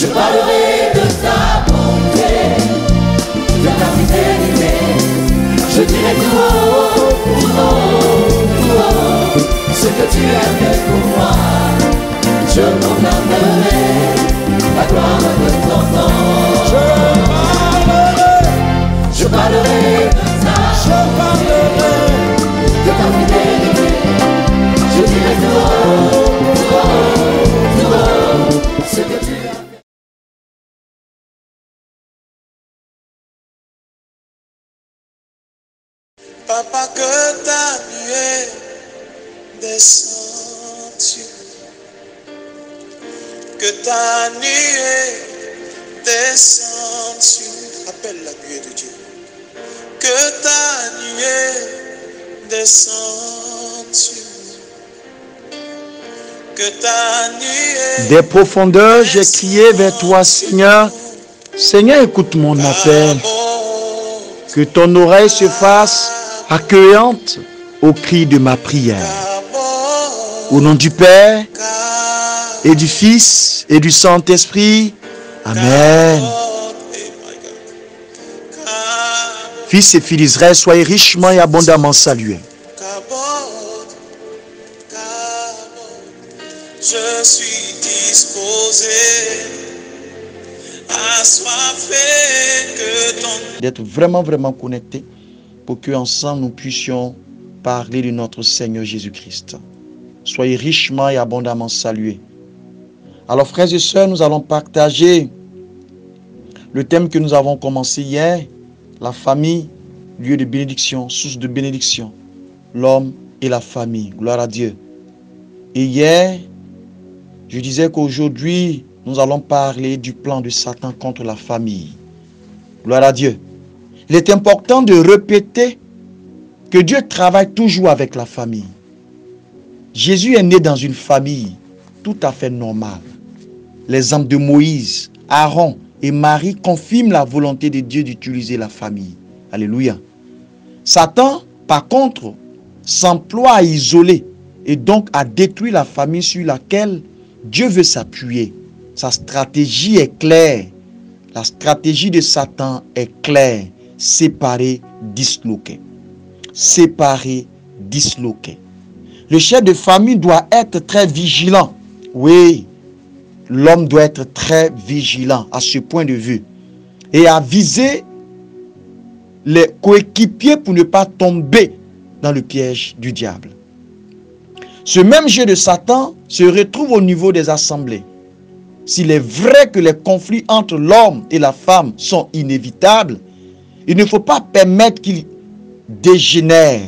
Je parlerai de ta bonté, de ta fidélité. Je dirai tout haut, tout haut, tout haut, ce que tu as fait pour moi. Je proclamerai la gloire de ton nom. Je parlerai de ta fidélité. Je dirai tout haut, tout haut, tout haut, ce que tu as fait. Papa, que ta nuée descende sur nous. Que ta nuée descende sur nous. Appelle la nuée de Dieu. Que ta nuée descende sur nous. Que ta nuée. Des profondeurs, j'ai crié vers toi, Seigneur. Seigneur, écoute mon appel. Que ton oreille se fasse accueillante au cri de ma prière. Au nom du Père et du Fils et du Saint-Esprit. Amen. Fils et filles d'Israël, soyez richement et abondamment salués. Je suis disposé à assoiffé que ton... D'être vraiment connectés pour qu'ensemble nous puissions parler de notre Seigneur Jésus-Christ. Soyez richement et abondamment salués. Alors frères et sœurs, nous allons partager le thème que nous avons commencé hier, la famille, lieu de bénédiction, source de bénédiction, l'homme et la famille. Gloire à Dieu. Et hier, je disais qu'aujourd'hui, nous allons parler du plan de Satan contre la famille. Gloire à Dieu. Il est important de répéter que Dieu travaille toujours avec la famille. Jésus est né dans une famille tout à fait normale. L'exemple de Moïse, Aaron et Marie confirment la volonté de Dieu d'utiliser la famille. Alléluia. Satan, par contre, s'emploie à isoler et donc à détruire la famille sur laquelle Dieu veut s'appuyer. Sa stratégie est claire. La stratégie de Satan est claire. Séparer, disloquer. Séparer, disloquer. Le chef de famille doit être très vigilant. Oui, l'homme doit être très vigilant à ce point de vue. Et à viser les coéquipiers pour ne pas tomber dans le piège du diable. Ce même jeu de Satan se retrouve au niveau des assemblées. S'il est vrai que les conflits entre l'homme et la femme sont inévitables, il ne faut pas permettre qu'ils dégénèrent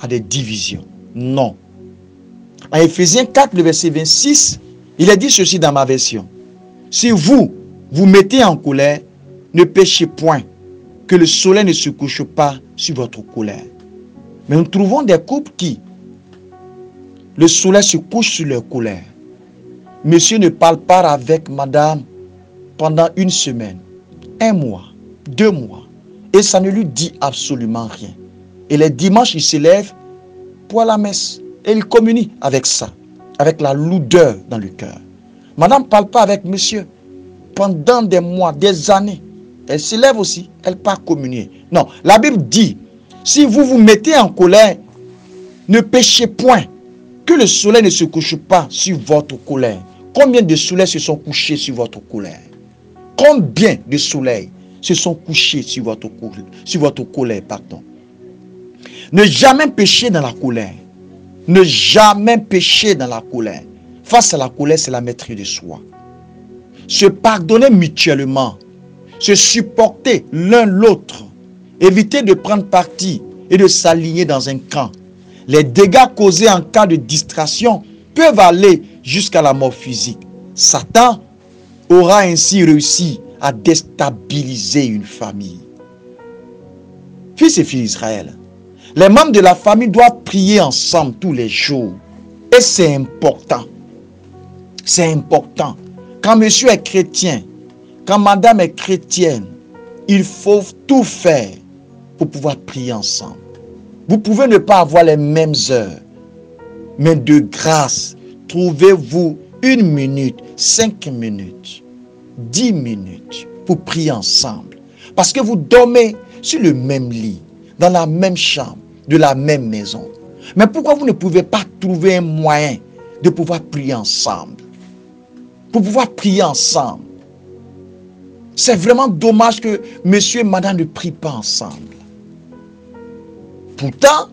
à des divisions. Non. En Éphésiens 4, le verset 26, il est dit ceci dans ma version. Si vous mettez en colère, ne péchez point, que le soleil ne se couche pas sur votre colère. Mais nous trouvons des couples qui, le soleil se couche sur leur colère. Monsieur ne parle pas avec madame pendant une semaine, 1 mois, 2 mois. Et ça ne lui dit absolument rien. Et les dimanches, il se lève pour la messe. Et il communie avec ça, avec la lourdeur dans le cœur. Madame ne parle pas avec monsieur pendant des mois, des années. Elle se lève aussi, elle part communier. Non, la Bible dit, si vous vous mettez en colère, ne péchez point, que le soleil ne se couche pas sur votre colère. Combien de soleils se sont couchés sur votre colère? Combien de soleils se sont couchés sur votre colère, pardon. Ne jamais pécher dans la colère. Ne jamais pécher dans la colère. Face à la colère, c'est la maîtrise de soi. Se pardonner mutuellement. Se supporter l'un l'autre. Éviter de prendre parti et de s'aligner dans un camp. Les dégâts causés en cas de distraction peuvent aller jusqu'à la mort physique. Satan aura ainsi réussi à déstabiliser une famille. Fils et filles d'Israël, les membres de la famille doivent prier ensemble tous les jours. Et c'est important. C'est important. Quand monsieur est chrétien, quand madame est chrétienne, il faut tout faire pour pouvoir prier ensemble. Vous pouvez ne pas avoir les mêmes heures, mais de grâce, trouvez-vous 1 minute, 5 minutes 10 minutes pour prier ensemble. Parce que vous dormez sur le même lit, dans la même chambre, de la même maison. Mais pourquoi vous ne pouvez pas trouver un moyen de pouvoir prier ensemble? Pour pouvoir prier ensemble. C'est vraiment dommage que monsieur et madame ne prient pas ensemble. Pourtant,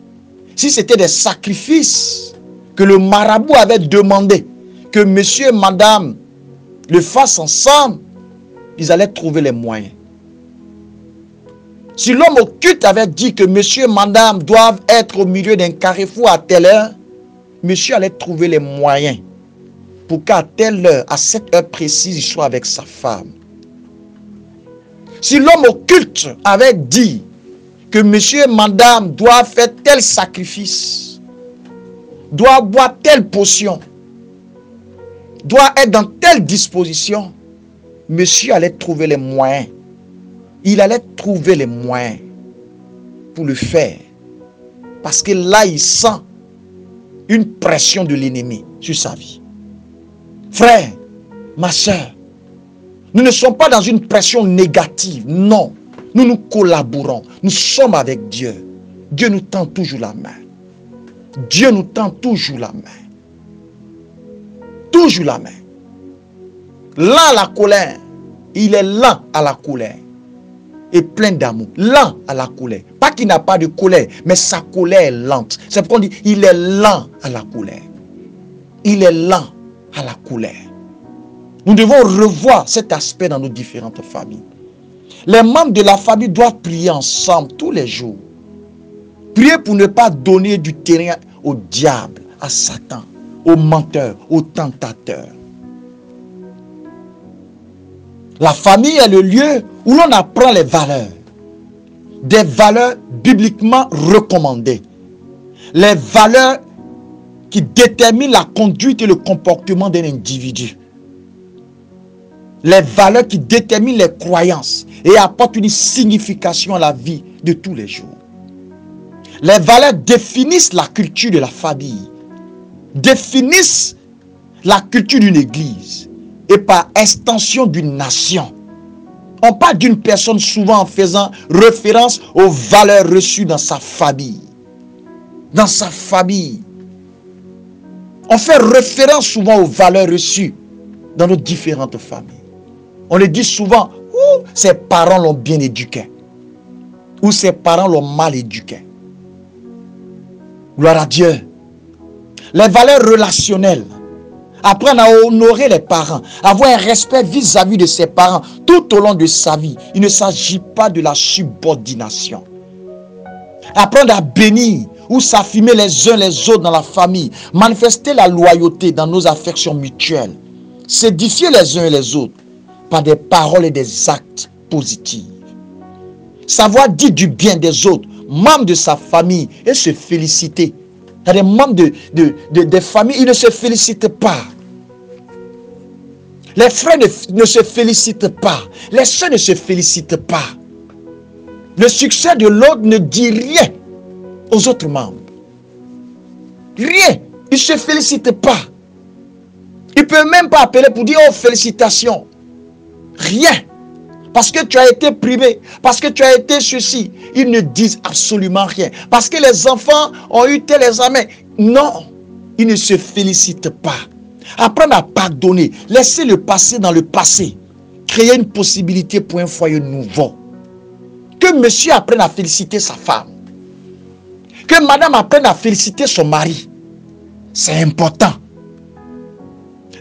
si c'était des sacrifices que le marabout avait demandé que monsieur et madame le fassent ensemble, ils allaient trouver les moyens. Si l'homme au culte avait dit que monsieur et madame doivent être au milieu d'un carrefour à telle heure, monsieur allait trouver les moyens pour qu'à telle heure, à cette heure précise, il soit avec sa femme. Si l'homme au culte avait dit que monsieur et madame doivent faire tel sacrifice, doivent boire telle potion, doivent être dans telle disposition, monsieur allait trouver les moyens. Il allait trouver les moyens pour le faire. Parce que là, il sent une pression de l'ennemi sur sa vie. Frère, ma soeur, nous ne sommes pas dans une pression négative. Non, nous collaborons. Nous sommes avec Dieu. Dieu nous tend toujours la main. Dieu nous tend toujours la main. Toujours la main. Lent à la colère. Il est lent à la colère. Et plein d'amour. Lent à la colère. Pas qu'il n'a pas de colère, mais sa colère est lente. C'est pourquoi on dit, il est lent à la colère. Il est lent à la colère. Nous devons revoir cet aspect dans nos différentes familles. Les membres de la famille doivent prier ensemble tous les jours. Prier pour ne pas donner du terrain au diable, à Satan, aux menteurs, aux tentateurs. La famille est le lieu où l'on apprend les valeurs. Des valeurs bibliquement recommandées. Les valeurs qui déterminent la conduite et le comportement d'un individu. Les valeurs qui déterminent les croyances et apportent une signification à la vie de tous les jours. Les valeurs définissent la culture de la famille, définissent la culture d'une église et par extension d'une nation. On parle d'une personne souvent en faisant référence aux valeurs reçues dans sa famille. Dans sa famille. On fait référence souvent aux valeurs reçues dans nos différentes familles. On le dit souvent, ses parents l'ont bien éduqué. Ou ses parents l'ont mal éduqué. Gloire à Dieu. Les valeurs relationnelles. Apprendre à honorer les parents. Avoir un respect vis-à-vis de ses parents tout au long de sa vie. Il ne s'agit pas de la subordination. Apprendre à bénir ou s'affirmer les uns les autres dans la famille. Manifester la loyauté dans nos affections mutuelles. S'édifier les uns et les autres par des paroles et des actes positifs. Savoir dire du bien des autres, membres de sa famille, et se féliciter. Il y a des membres des familles, ils ne se félicitent pas. Les frères ne se félicitent pas. Les soeurs ne se félicitent pas. Le succès de l'autre ne dit rien aux autres membres. Rien. Ils ne se félicitent pas. Ils ne peuvent même pas appeler pour dire « Oh, félicitations ». Rien. Parce que tu as été primé. Parce que tu as été ceci. Ils ne disent absolument rien. Parce que les enfants ont eu tel examen. Non. Ils ne se félicitent pas. Apprendre à pardonner. Laisser le passé dans le passé. Créer une possibilité pour un foyer nouveau. Que monsieur apprenne à féliciter sa femme. Que madame apprenne à féliciter son mari. C'est important.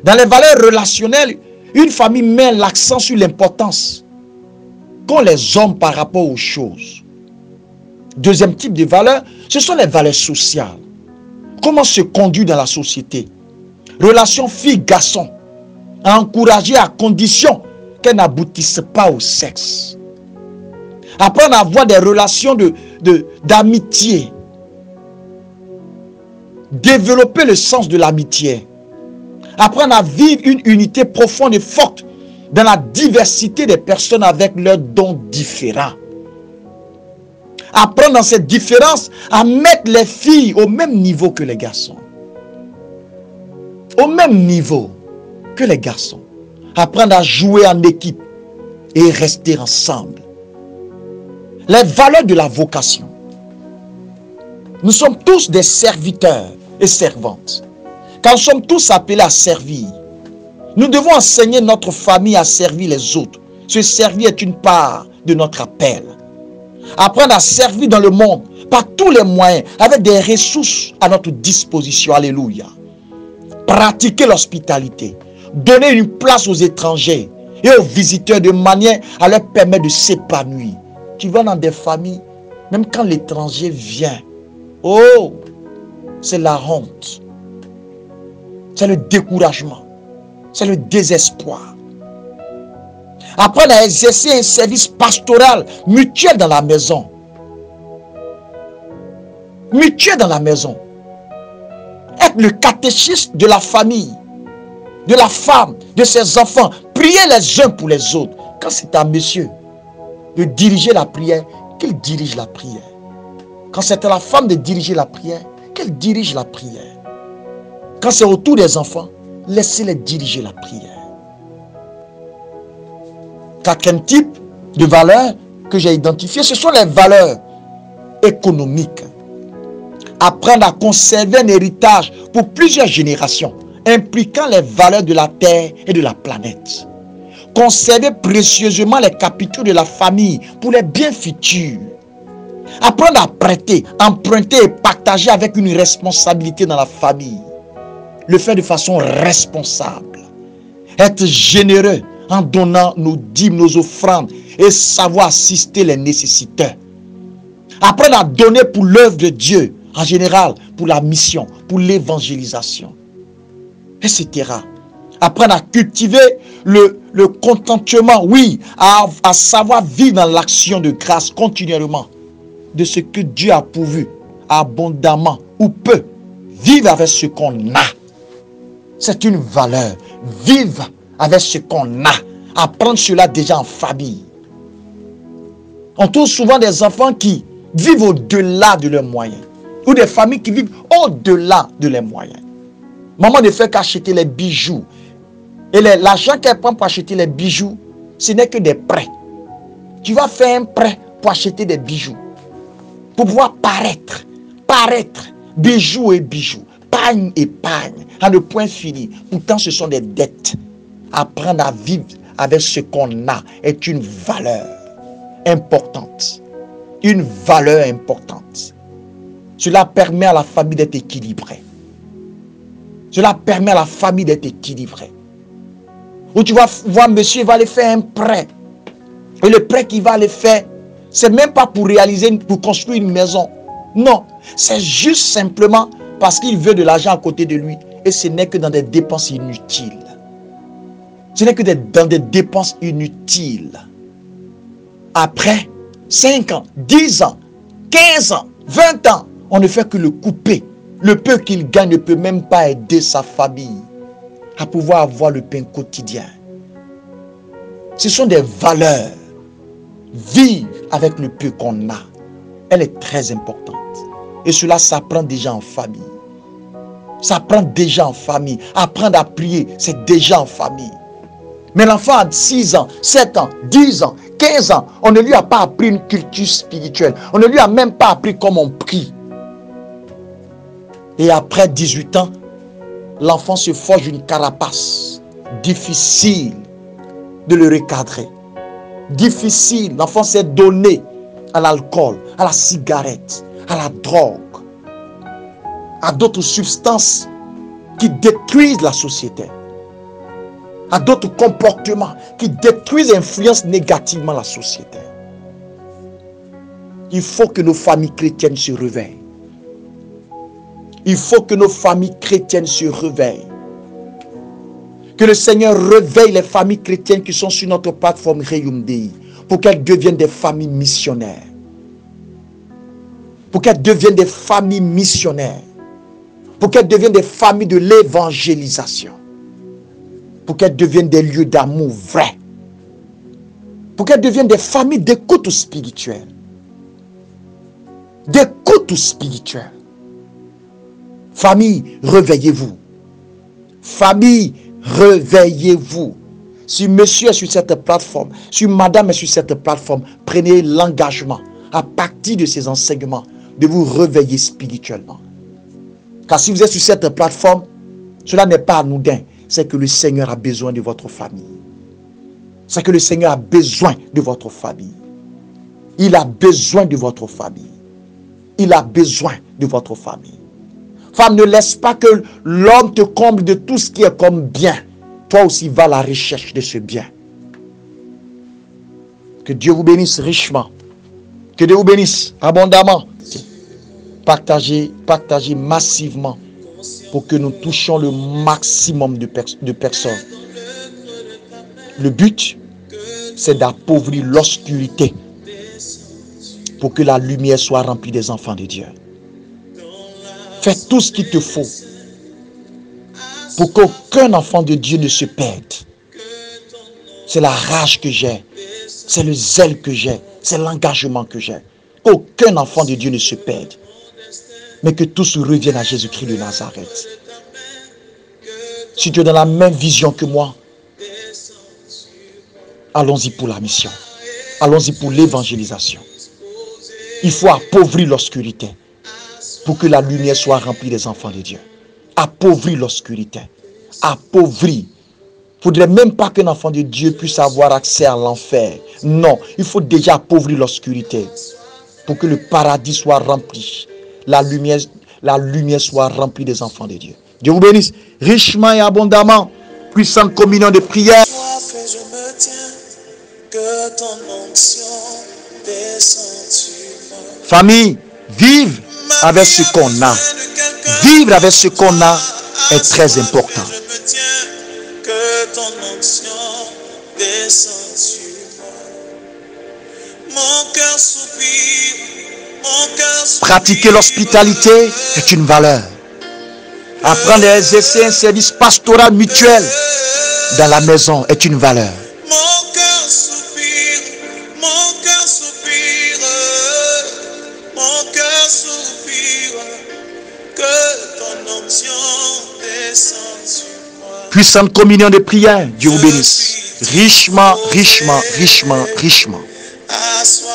Dans les valeurs relationnelles, une famille met l'accent sur l'importance qu'ont les hommes par rapport aux choses. Deuxième type de valeurs, ce sont les valeurs sociales. Comment se conduire dans la société. Relation fille-garçon. À encourager à condition qu'elles n'aboutissent pas au sexe. Apprendre à avoir des relations d'amitié. Développer le sens de l'amitié. Apprendre à vivre une unité profonde et forte dans la diversité des personnes avec leurs dons différents. Apprendre dans cette différence à mettre les filles au même niveau que les garçons. Au même niveau que les garçons. apprendre à jouer en équipe et rester ensemble. Les valeurs de la vocation. Nous sommes tous des serviteurs et servantes. Quand nous sommes tous appelés à servir, nous devons enseigner notre famille à servir les autres. Se servir est une part de notre appel. Apprendre à servir dans le monde par tous les moyens, avec des ressources à notre disposition. Alléluia. Pratiquer l'hospitalité. Donner une place aux étrangers et aux visiteurs de manière à leur permettre de s'épanouir. Tu vas dans des familles, même quand l'étranger vient, oh, c'est la honte. C'est le découragement. C'est le désespoir. Apprendre à exercer un service pastoral mutuel dans la maison. Mutuel dans la maison. Être le catéchiste de la famille, de la femme, de ses enfants. Prier les uns pour les autres. Quand c'est à monsieur de diriger la prière, qu'il dirige la prière. Quand c'est à la femme de diriger la prière, qu'elle dirige la prière. Quand c'est autour des enfants, laissez-les diriger la prière. Quatrième type de valeurs que j'ai identifié, ce sont les valeurs économiques. Apprendre à conserver un héritage pour plusieurs générations, impliquant les valeurs de la terre et de la planète. Conserver précieusement les capitaux de la famille pour les biens futurs. Apprendre à prêter, emprunter et partager avec une responsabilité dans la famille. Le faire de façon responsable. Être généreux en donnant nos dîmes, nos offrandes et savoir assister les nécessiteux. Apprendre à donner pour l'œuvre de Dieu, en général pour la mission, pour l'évangélisation, etc. Apprendre à cultiver le contentement, oui, à savoir vivre dans l'action de grâce continuellement de ce que Dieu a pourvu, abondamment ou peu. Vivre avec ce qu'on a. C'est une valeur. Vivre avec ce qu'on a. Apprendre cela déjà en famille. On trouve souvent des enfants qui vivent au-delà de leurs moyens. Ou des familles qui vivent au-delà de leurs moyens. Maman ne fait qu'acheter les bijoux. Et l'argent qu'elle prend pour acheter les bijoux, ce n'est que des prêts. Tu vas faire un prêt pour acheter des bijoux. Pour pouvoir paraître. Bijoux et bijoux. Pagne et pagne. À ne point fini. Pourtant, ce sont des dettes. Apprendre à vivre avec ce qu'on a est une valeur importante. Une valeur importante. Cela permet à la famille d'être équilibrée. Cela permet à la famille d'être équilibrée. Où tu vas voir monsieur, il va aller faire un prêt. Et le prêt qu'il va aller faire, c'est même pas pour pour construire une maison. Non, c'est juste simplement parce qu'il veut de l'argent à côté de lui. Et ce n'est que dans des dépenses inutiles. Ce n'est que dans des dépenses inutiles. Après 5 ans, 10 ans, 15 ans, 20 ans, on ne fait que le couper. Le peu qu'il gagne ne peut même pas aider sa famille à pouvoir avoir le pain quotidien. Ce sont des valeurs. Vivre avec le peu qu'on a, elle est très importante. Et cela s'apprend déjà en famille. S'apprend déjà en famille. Apprendre à prier, c'est déjà en famille. Mais l'enfant a 6 ans, 7 ans, 10 ans, 15 ans. On ne lui a pas appris une culture spirituelle. On ne lui a même pas appris comment on prie. Et après 18 ans, l'enfant se forge une carapace. Difficile de le recadrer. Difficile. L'enfant s'est donné à l'alcool, à la cigarette, à la drogue, à d'autres substances qui détruisent la société, à d'autres comportements qui détruisent et influencent négativement la société. Il faut que nos familles chrétiennes se réveillent. Il faut que nos familles chrétiennes se réveillent. Que le Seigneur réveille les familles chrétiennes qui sont sur notre plateforme Reum Dei pour qu'elles deviennent des familles missionnaires. Pour qu'elles deviennent des familles missionnaires. Pour qu'elles deviennent des familles de l'évangélisation. Pour qu'elles deviennent des lieux d'amour vrai. Pour qu'elles deviennent des familles d'écoute spirituelle. D'écoute spirituelle. Famille, réveillez-vous. Famille, réveillez-vous. Si monsieur est sur cette plateforme, si madame est sur cette plateforme, prenez l'engagement à partir de ces enseignements de vous réveiller spirituellement. Car si vous êtes sur cette plateforme, cela n'est pas anodin. C'est que le Seigneur a besoin de votre famille. C'est que le Seigneur a besoin de votre famille. Il a besoin de votre famille. Il a besoin de votre famille. Femme, ne laisse pas que l'homme te comble de tout ce qui est comme bien. Toi aussi, va à la recherche de ce bien. Que Dieu vous bénisse richement. Que Dieu vous bénisse abondamment. Partagez massivement pour que nous touchions le maximum de personnes. Le but, c'est d'appauvrir l'obscurité pour que la lumière soit remplie des enfants de Dieu. Fais tout ce qu'il te faut pour qu'aucun enfant de Dieu ne se perde. C'est la rage que j'ai, c'est le zèle que j'ai, c'est l'engagement que j'ai. Qu'aucun enfant de Dieu ne se perde, mais que tous reviennent à Jésus-Christ de Nazareth. Si tu es dans la même vision que moi, allons-y pour la mission. Allons-y pour l'évangélisation. Il faut appauvrir l'obscurité pour que la lumière soit remplie des enfants de Dieu. Appauvrir l'obscurité. Appauvrir. Il ne faudrait même pas qu'un enfant de Dieu puisse avoir accès à l'enfer. Non, il faut déjà appauvrir l'obscurité pour que le paradis soit rempli. La lumière soit remplie des enfants de Dieu. Dieu vous bénisse richement et abondamment. Puissante communion de prière. Je me tiens, que ton onction descende sur moi. Famille, vivre avec ce qu'on a. Vivre avec ce qu'on a est très important. Je me tiens, que ton onction descende sur moi. Mon cœur soupire, mon cœur soupire. Pratiquer l'hospitalité est une valeur. Apprendre à exercer un service pastoral mutuel dans la maison est une valeur. Mon cœur soupire, mon cœur soupire, mon cœur soupire, que ton onction descende sur moi. Puissante communion de prière, Dieu vous bénisse. Richement, richement, richement, richement. Assois